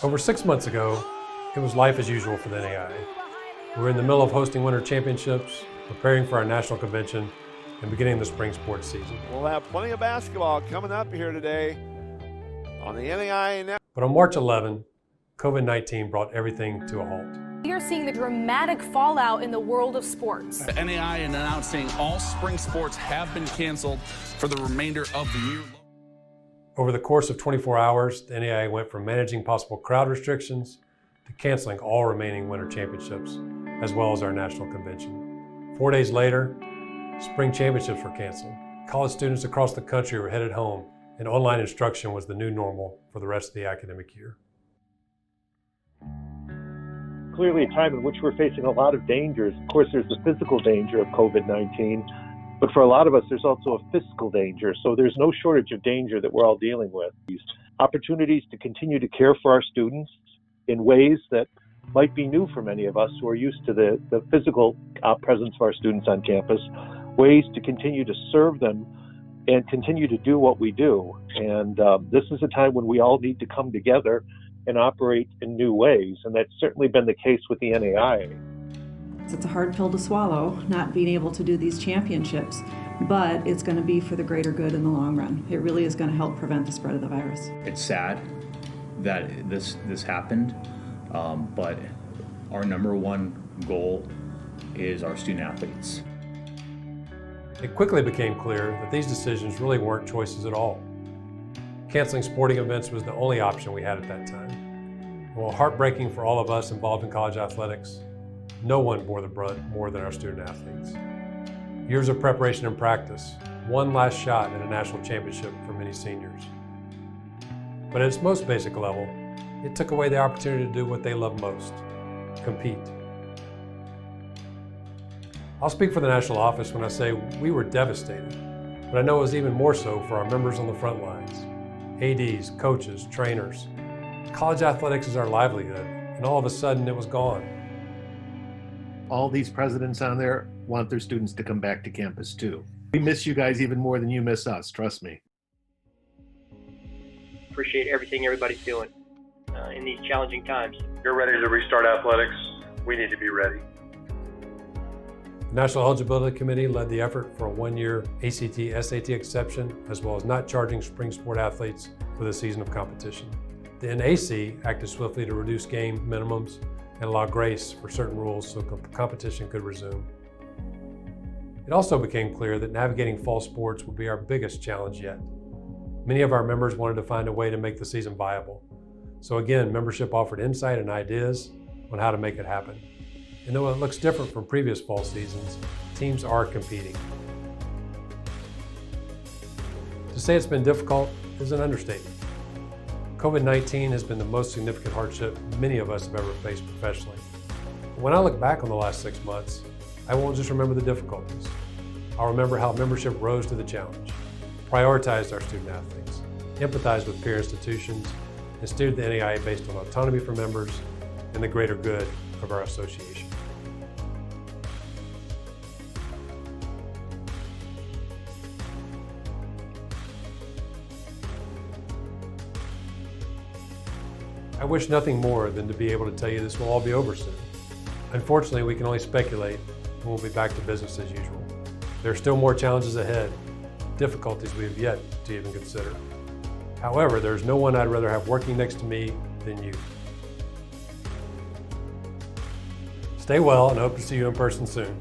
Over 6 months ago, it was life as usual for the NAIA. We were in the middle of hosting winter championships, preparing for our national convention, and beginning the spring sports season. We'll have plenty of basketball coming up here today on the NAIA Network. But on March 11, COVID-19 brought everything to a halt. We are seeing the dramatic fallout in the world of sports. The NAIA announcing all spring sports have been canceled for the remainder of the year. Over the course of 24 hours, the NAIA went from managing possible crowd restrictions to canceling all remaining winter championships, as well as our national convention. 4 days later, spring championships were canceled. College students across the country were headed home, and online instruction was the new normal for the rest of the academic year. Clearly a time in which we're facing a lot of dangers. Of course, there's the physical danger of COVID-19, but for a lot of us, there's also a fiscal danger. So there's no shortage of danger that we're all dealing with. These opportunities to continue to care for our students in ways that might be new for many of us who are used to the physical presence of our students on campus, ways to continue to serve them and continue to do what we do. And this is a time when we all need to come together and operate in new ways, and that's certainly been the case with the NAIA. It's a hard pill to swallow, not being able to do these championships, but it's going to be for the greater good in the long run. It really is going to help prevent the spread of the virus. It's sad that this happened, but our number one goal is our student athletes. It quickly became clear that these decisions really weren't choices at all. Canceling sporting events was the only option we had at that time. And while heartbreaking for all of us involved in college athletics, no one bore the brunt more than our student athletes. Years of preparation and practice, one last shot at a national championship for many seniors. But at its most basic level, it took away the opportunity to do what they love most, compete. I'll speak for the national office when I say we were devastated, but I know it was even more so for our members on the front lines. ADs, coaches, trainers. College athletics is our livelihood, and all of a sudden it was gone. All these presidents on there want their students to come back to campus too. We miss you guys even more than you miss us, trust me. Appreciate everything everybody's doing in these challenging times. You're ready to restart athletics. We need to be ready. The National Eligibility Committee led the effort for a one-year ACT-SAT exception, as well as not charging spring sport athletes with a season of competition. The NAC acted swiftly to reduce game minimums and allow grace for certain rules so competition could resume. It also became clear that navigating fall sports would be our biggest challenge yet. Many of our members wanted to find a way to make the season viable. So again, membership offered insight and ideas on how to make it happen. And though it looks different from previous fall seasons, teams are competing. To say it's been difficult is an understatement. COVID-19 has been the most significant hardship many of us have ever faced professionally. But when I look back on the last 6 months, I won't just remember the difficulties. I'll remember how membership rose to the challenge, prioritized our student athletes, empathized with peer institutions, and steered the NAIA based on autonomy for members and the greater good of our association. I wish nothing more than to be able to tell you this will all be over soon. Unfortunately, we can only speculate and we'll be back to business as usual. There are still more challenges ahead, difficulties we have yet to even consider. However, there's no one I'd rather have working next to me than you. Stay well and hope to see you in person soon.